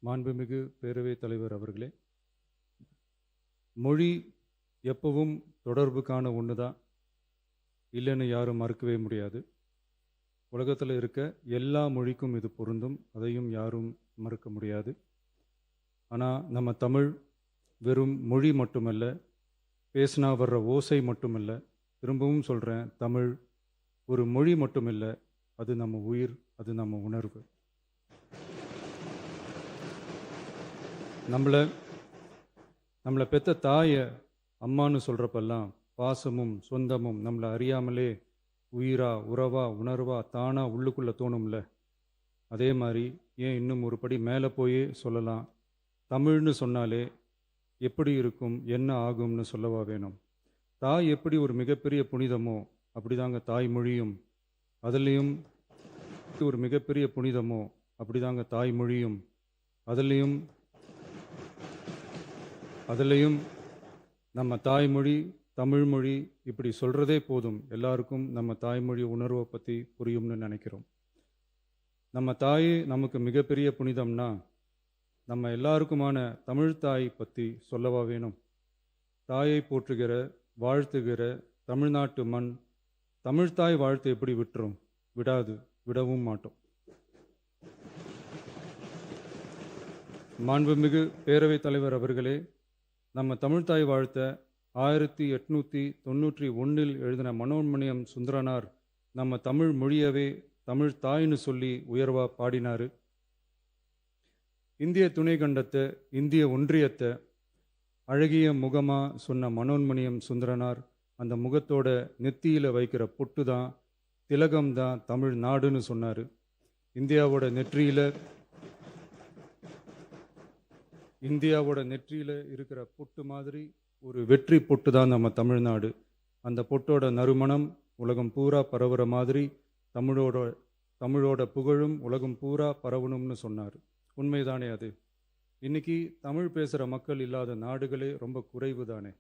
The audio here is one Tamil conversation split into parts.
மாண்புமிகு பேரவைத் தலைவர் அவர்களே, மொழி எப்பவும் தொடர்புக்கான ஒன்று தான், இல்லைன்னு யாரும் மறுக்கவே முடியாது. உலகத்தில் இருக்க எல்லா மொழிக்கும் இது பொருந்தும், அதையும் யாரும் மறுக்க முடியாது. ஆனால் நம்ம தமிழ் வெறும் மொழி மட்டுமல்ல, பேசினா வர்ற ஓசை மட்டுமல்ல, திரும்பவும் சொல்கிறேன், தமிழ் ஒரு மொழி மட்டுமில்லை, அது நம்ம உயிர், அது நம்ம உணர்வு. நம்மளை பெற்ற தாயை அம்மானு சொல்கிறப்பெல்லாம் பாசமும் சொந்தமும் நம்மளை அறியாமலே உயிரா உறவா உணர்வா தானா உள்ளுக்குள்ளே தோணும்ல. அதே மாதிரி ஏன் இன்னும் ஒரு படி மேலே போயே சொல்லலாம், தமிழ்னு சொன்னாலே எப்படி இருக்கும், என்ன ஆகும்னு சொல்லவா வேணும். தாய் எப்படி ஒரு மிகப்பெரிய புனிதமோ அப்படிதாங்க தாய்மொழியும், அதுலேயும் ஒரு மிகப்பெரிய புனிதமோ அப்படிதாங்க தாய்மொழியும், அதுலேயும் நம்ம தாய்மொழி தமிழ்மொழி இப்படி சொல்கிறதே போதும், எல்லாருக்கும் நம்ம தாய்மொழி உணர்வை பற்றி புரியும்னு நினைக்கிறோம். நம்ம தாய் நமக்கு மிகப்பெரிய புனிதம்னா நம்ம எல்லாருக்குமான தமிழ் தாய் பற்றி சொல்லவா வேணும். தாயை போற்றுகிற வாழ்த்துகிற தமிழ்நாட்டு மண் தமிழ்தாய் வாழ்த்து எப்படி விட்டுரும்? விடாது, விடவும் மாட்டோம். மாண்புமிகு பேரவைத் தலைவர் அவர்களே, நம்ம தமிழ்தாய் வாழ்த்த 1891 எழுதின மனோன்மணியம் சுந்தரனார் நம்ம தமிழ் மொழியவே தமிழ் தாய்னு சொல்லி உயர்வா பாடினார். இந்திய துணை கண்டத்தை, இந்திய ஒன்றியத்தை அழகிய முகமாக சொன்ன மனோன்மணியம் சுந்தரனார் அந்த முகத்தோட நெத்தியில் வைக்கிற பொட்டு தான், திலகம் தான் தமிழ் நாடுன்னு சொன்னார். இந்தியாவோட நெற்றியில் இருக்கிற பொட்டு மாதிரி ஒரு வெற்றி பொட்டு தான் நம்ம தமிழ்நாடு. அந்த பொட்டோட நறுமணம் உலகம் பூரா பரவுற மாதிரி தமிழோட புகழும் உலகம் பூரா பரவணும்னு சொன்னார். உண்மைதானே அது? இன்னைக்கு தமிழ் பேசுகிற மக்கள் இல்லாத நாடுகளே ரொம்ப குறைவு தானே.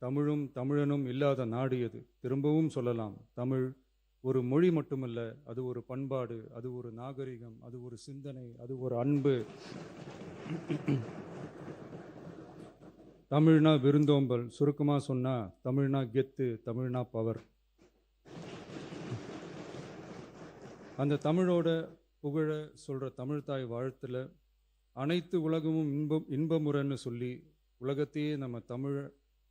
தமிழும் தமிழனும் இல்லாத நாடு எது? திரும்பவும் சொல்லலாம், தமிழ் ஒரு மொழி மட்டுமல்ல, அது ஒரு பண்பாடு, அது ஒரு நாகரிகம், அது ஒரு சிந்தனை, அது ஒரு அன்பு. தமிழ்னா விருந்தோம்பல், சுருக்கமாக சொன்னால் தமிழ்னா கெத்து, தமிழ்னா பவர். அந்த தமிழோட புகழ சொல்கிற தமிழ்தாய் வாழ்த்தில் அனைத்து உலகமும் இன்பமுறன்னு சொல்லி உலகத்தையே நம்ம தமிழ்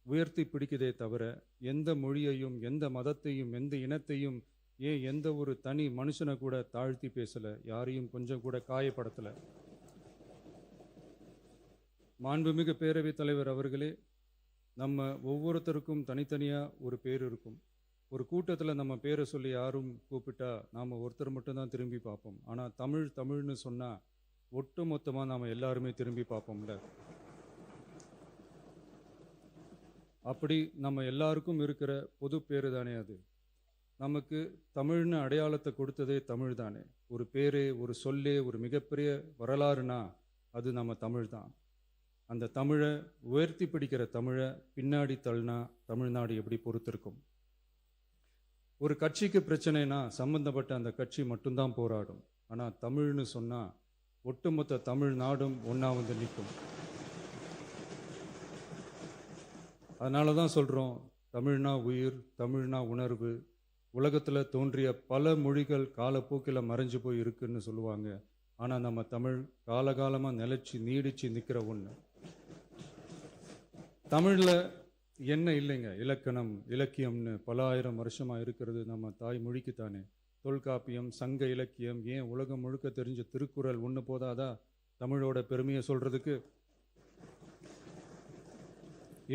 உயர்த்தி பிடிக்குதே தவிர எந்த மொழியையும் எந்த மதத்தையும் எந்த இனத்தையும் ஏன் எந்த ஒரு தனி மனுஷனை கூட தாழ்த்தி பேசலை, யாரையும் கொஞ்சம் கூட காயப்படுத்தலை. மாண்புமிகு பேரவைத் தலைவர் அவர்களே, நம்ம ஒவ்வொருத்தருக்கும் தனித்தனியாக ஒரு பேர் இருக்கும். ஒரு கூட்டத்தில் நம்ம பேரை சொல்லி யாரும் கூப்பிட்டா நாம் ஒருத்தர் மட்டும்தான் திரும்பி பார்ப்போம். ஆனால் தமிழ்னு சொன்னால் ஒட்டு மொத்தமாக நாம் எல்லாருமே திரும்பி பார்ப்போம்ல. அப்படி நம்ம எல்லாருக்கும் இருக்கிற பொது பேரு தானே அது. நமக்கு தமிழ்னு அடையாளத்தை கொடுத்ததே தமிழ் தானே. ஒரு பேரே, ஒரு சொல்லே, ஒரு மிகப்பெரிய வரலாறுனா அது நம்ம தமிழ் தான். அந்த தமிழை உயர்த்தி பிடிக்கிற தமிழை பின்னாடி தள்ளினா தமிழ்நாடு எப்படி பொறுத்திருக்கும்? ஒரு கட்சிக்கு பிரச்சனைனா சம்பந்தப்பட்ட அந்த கட்சி மட்டும்தான் போராடும். ஆனால் தமிழ்னு சொன்னால் ஒட்டுமொத்த தமிழ்நாடும் ஒன்றா வந்து நிற்கும். அதனால தான் சொல்கிறோம், தமிழ்னா உயிர், தமிழ்னா உணர்வு. உலகத்தில் தோன்றிய பல மொழிகள் காலப்போக்கில் மறைஞ்சு போய் இருக்குன்னு சொல்லுவாங்க. ஆனால் நம்ம தமிழ் காலகாலமாக நிலைச்சி நீடிச்சு நிற்கிற ஒன்று. தமிழில் என்ன இல்லைங்க? இலக்கணம், இலக்கியம்னு பல ஆயிரம் வருஷமாக இருக்கிறது நம்ம தாய்மொழிக்கு தானே. தொல்காப்பியம், சங்க இலக்கியம், ஏன் உலகம் முழுக்க தெரிஞ்ச திருக்குறள் ஒன்று போதாதா தமிழோட பெருமையை சொல்கிறதுக்கு?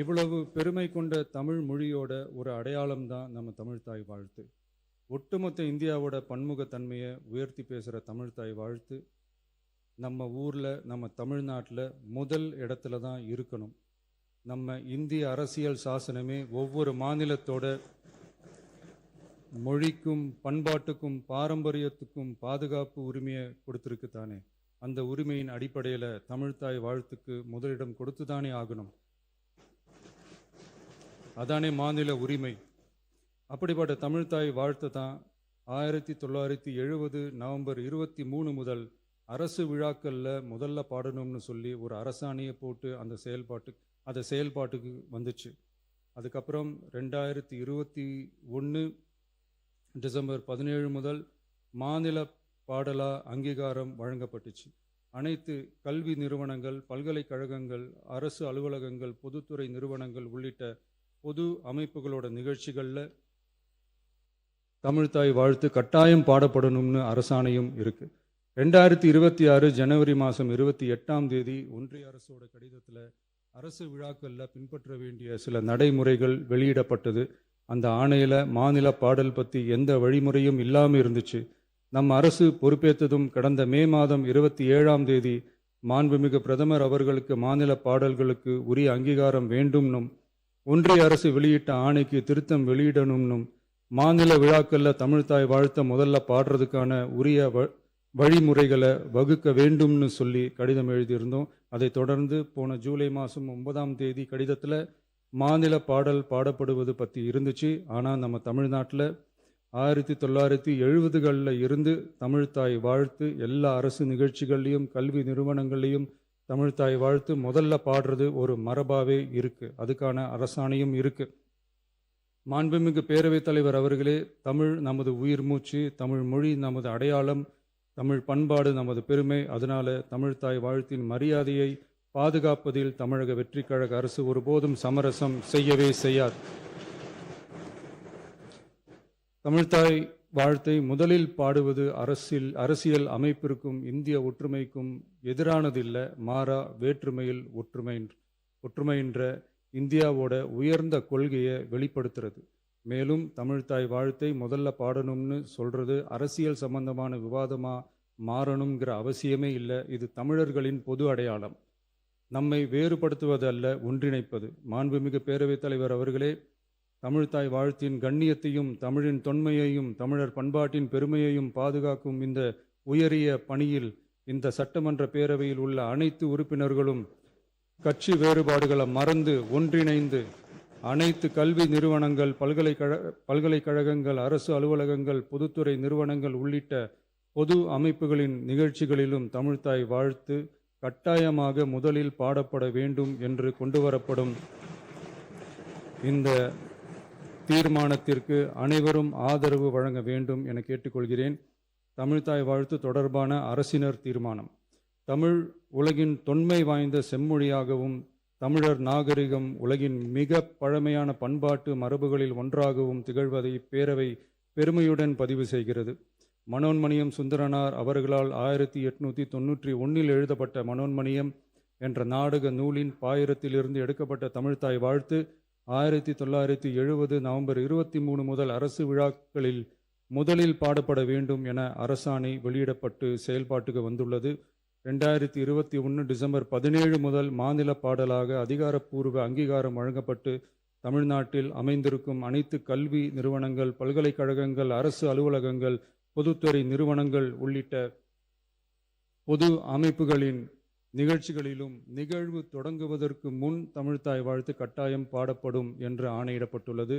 இவ்வளவு பெருமை கொண்ட தமிழ் மொழியோட ஒரு அடையாளம் தான் நம்ம தமிழ்தாய் வாழ்த்து. ஒட்டுமொத்த இந்தியாவோட பன்முகத்தன்மையை உயர்த்தி பேசுகிற தமிழ்தாய் வாழ்த்து நம்ம ஊரில், நம்ம தமிழ்நாட்டில் முதல் இடத்துல தான் இருக்கணும். நம்ம இந்திய அரசியல் சாசனமே ஒவ்வொரு மாநிலத்தோட மொழிக்கும் பண்பாட்டுக்கும் பாரம்பரியத்துக்கும் பாதுகாப்பு உரிமையை கொடுத்துருக்கு தானே. அந்த உரிமையின் அடிப்படையில் தமிழ்தாய் வாழ்த்துக்கு முதலிடம் கொடுத்து தானே ஆகணும். அதானே மாநில உரிமை. அப்படிப்பட்ட தமிழ்தாய் வாழ்த்து தான் 1970 நவம்பர் 23 முதல் அரசு விழாக்களில் முதல்ல பாடணும்னு சொல்லி ஒரு அரசாணையை போட்டு அந்த செயல்பாட்டுக்கு வந்துச்சு. அதுக்கப்புறம் 2021 டிசம்பர் 17 முதல் மாநில பாடலா அங்கீகாரம் வழங்கப்பட்டுச்சு. அனைத்து கல்வி நிறுவனங்கள், பல்கலைக்கழகங்கள், அரசு அலுவலகங்கள், பொதுத்துறை நிறுவனங்கள் உள்ளிட்ட பொது அமைப்புகளோட நிகழ்ச்சிகளில் தமிழ்த்தாய் வாழ்த்து கட்டாயம் பாடப்படணும்னு அரசாணையும் இருக்கு. 2026 ஜனவரி மாதம் 28 ஒன்றிய அரசோட கடிதத்தில் அரசு விழாக்களில் பின்பற்ற வேண்டிய சில நடைமுறைகள் வெளியிடப்பட்டது. அந்த ஆணையில் மாநில பாடல் பற்றி எந்த வழிமுறையும் இல்லாமல் இருந்துச்சு. நம் அரசு பொறுப்பேற்றதும் கடந்த மே மாதம் 27 மாண்புமிகு பிரதமர் அவர்களுக்கு மாநில பாடல்களுக்கு உரிய அங்கீகாரம் வேண்டும்னும், ஒன்றிய அரசு வெளியிட்ட ஆணைக்கு திருத்தம் வெளியிடணும்னும், மாநில விழாக்களில் தமிழ்த்தாய் வாழ்த்த முதல்ல பாடுறதுக்கான உரிய வழிமுறைகளை வகுக்க வேண்டும்னு சொல்லி கடிதம் எழுதியிருந்தோம். அதை தொடர்ந்து போன ஜூலை மாதம் 9 கடிதத்தில் மாநில பாடல் பாடப்படுவது பற்றி இருந்துச்சு. ஆனால் நம்ம தமிழ்நாட்டில் 1970களில் இருந்து தமிழ்த்தாய் வாழ்த்து எல்லா அரசு நிகழ்ச்சிகள்லையும் கல்வி நிறுவனங்கள்லையும் தமிழ்த்தாய் வாழ்த்து முதல்ல பாடுறது ஒரு மரபாவே இருக்குது. அதுக்கான அரசாணையும் இருக்குது. மாண்புமிகு பேரவைத் தலைவர் அவர்களே, தமிழ் நமது உயிர் மூச்சு, தமிழ் மொழி நமது அடையாளம், தமிழ் பண்பாடு நமது பெருமை. அதனால தமிழ்த்தாய் வாழ்த்தின் மரியாதையை பாதுகாப்பதில் தமிழக வெற்றிக் கழக அரசு ஒருபோதும் சமரசம் செய்யவே செய்யாது. தமிழ்த்தாய் வாழ்த்தை முதலில் பாடுவது அரசியல் அமைப்பிற்கும் இந்திய ஒற்றுமைக்கும் எதிரானதில்லை, மாறா வேற்றுமையில் ஒற்றுமைன்ற இந்தியாவோட உயர்ந்த கொள்கையை வெளிப்படுத்துறது. மேலும் தமிழ்த்தாய் வாழ்த்தை முதல்ல பாடணும்னு சொல்றது அரசியல் சம்பந்தமான விவாதமாக மாறணுங்கிற அவசியமே இல்லை. இது தமிழர்களின் பொது அடையாளம். நம்மை வேறுபடுத்துவதல்ல, ஒன்றிணைப்பது. மாண்புமிகு பேரவைத் தலைவர் அவர்களே, தமிழ்த்தாய் வாழ்த்தின் கண்ணியத்தையும் தமிழின் தொன்மையையும் தமிழர் பண்பாட்டின் பெருமையையும் பாதுகாக்கும் இந்த உயரிய பணியில் இந்த சட்டமன்ற பேரவையில் உள்ள அனைத்து உறுப்பினர்களும் கட்சி வேறுபாடுகளை மறந்து ஒன்றிணைந்து அனைத்து கல்வி நிறுவனங்கள், பல்கலைக்கழகங்கள், அரசு அலுவலகங்கள், பொதுத்துறை நிறுவனங்கள் உள்ளிட்ட பொது அமைப்புகளின் நிகழ்ச்சிகளிலும் தமிழ்த்தாய் வாழ்த்து கட்டாயமாக முதலில் பாடப்பட வேண்டும் என்று கொண்டுவரப்படும் இந்த தீர்மானத்திற்கு அனைவரும் ஆதரவு வழங்க வேண்டும் என கேட்டுக்கொள்கிறேன். தமிழ்த்தாய் வாழ்த்து தொடர்பான அரசினர் தீர்மானம். தமிழ் உலகின் தொன்மை வாய்ந்த செம்மொழியாகவும் தமிழர் நாகரிகம் உலகின் மிக பழமையான பண்பாட்டு மரபுகளில் ஒன்றாகவும் திகழ்வதை இப்பேரவை பெருமையுடன் பதிவு செய்கிறது. மனோன்மணியம் சுந்தரனார் அவர்களால் 1891 எழுதப்பட்ட மனோன்மணியம் என்ற நாடக நூலின் பாயிரத்திலிருந்து எடுக்கப்பட்ட தமிழ்த்தாய் வாழ்த்து 1970 நவம்பர் 23 முதல் அரசு விழாக்களில் முதலில் பாடப்பட வேண்டும் என அரசாணை வெளியிடப்பட்டு செயல்பாட்டுக்கு வந்துள்ளது. 2021 டிசம்பர் 17 முதல் மாநில பாடலாக அதிகாரப்பூர்வ அங்கீகாரம் வழங்கப்பட்டு தமிழ்நாட்டில் அமைந்திருக்கும் அனைத்து கல்வி நிறுவனங்கள், பல்கலைக்கழகங்கள், அரசு அலுவலகங்கள், பொதுத்துறை நிறுவனங்கள் உள்ளிட்ட பொது அமைப்புகளின் நிகழ்ச்சிகளிலும் நிகழ்வு தொடங்குவதற்கு முன் தமிழ்த்தாய் வாழ்த்து கட்டாயம் பாடப்படும் என்று ஆணையிடப்பட்டுள்ளது.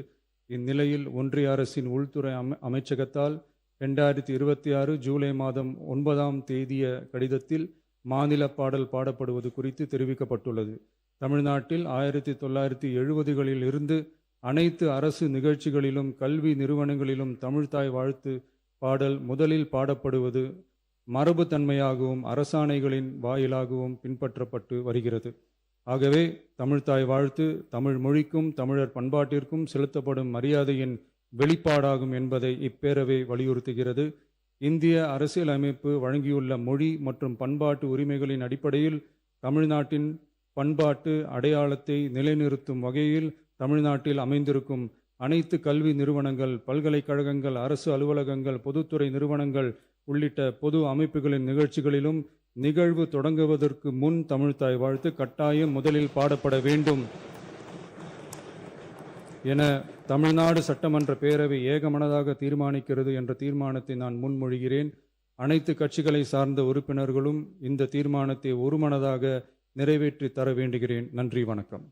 இந்நிலையில் ஒன்றிய அரசின் உள்துறை அமைச்சகத்தால் 2026 ஜூலை மாதம் 9 கடிதத்தில் மாநில பாடல் பாடப்படுவது குறித்து தெரிவிக்கப்பட்டுள்ளது. தமிழ்நாட்டில் 1970களில் இருந்து அனைத்து அரசு நிகழ்ச்சிகளிலும் கல்வி நிறுவனங்களிலும் தமிழ்த்தாய் வாழ்த்து பாடல் முதலில் பாடப்படுவது மரபுத்தன்மையாகவும் அரசாணைகளின் வாயிலாகவும் பின்பற்றப்பட்டு வருகிறது. ஆகவே தமிழ்த்தாய் வாழ்த்து தமிழ் மொழிக்கும் தமிழர் பண்பாட்டிற்கும் செலுத்தப்படும் மரியாதையின் வெளிப்பாடாகும் என்பதை இப்பேரவை வலியுறுத்துகிறது. இந்திய அரசியலமைப்பு வழங்கியுள்ள மொழி மற்றும் பண்பாட்டு உரிமைகளின் அடிப்படையில் தமிழ்நாட்டின் பண்பாட்டு அடையாளத்தை நிலைநிறுத்தும் வகையில் தமிழ்நாட்டில் அமைந்திருக்கும் அனைத்து கல்வி நிறுவனங்கள், பல்கலைக்கழகங்கள், அரசு அலுவலகங்கள், பொதுத்துறை நிறுவனங்கள் உள்ளிட்ட பொது அமைப்புகளின் நிகழ்ச்சிகளிலும் நிகழ்வு தொடங்குவதற்கு முன் தமிழ்த்தாய் வாழ்த்து கட்டாயம் முதலில் பாடப்பட வேண்டும் என தமிழ்நாடு சட்டமன்ற பேரவை ஏகமனதாக தீர்மானிக்கிறது என்ற தீர்மானத்தை நான் முன்மொழிகிறேன். அனைத்து கட்சிகளை சார்ந்த உறுப்பினர்களும் இந்த தீர்மானத்தை ஒருமனதாக நிறைவேற்றி தர வேண்டுகிறேன். நன்றி, வணக்கம்.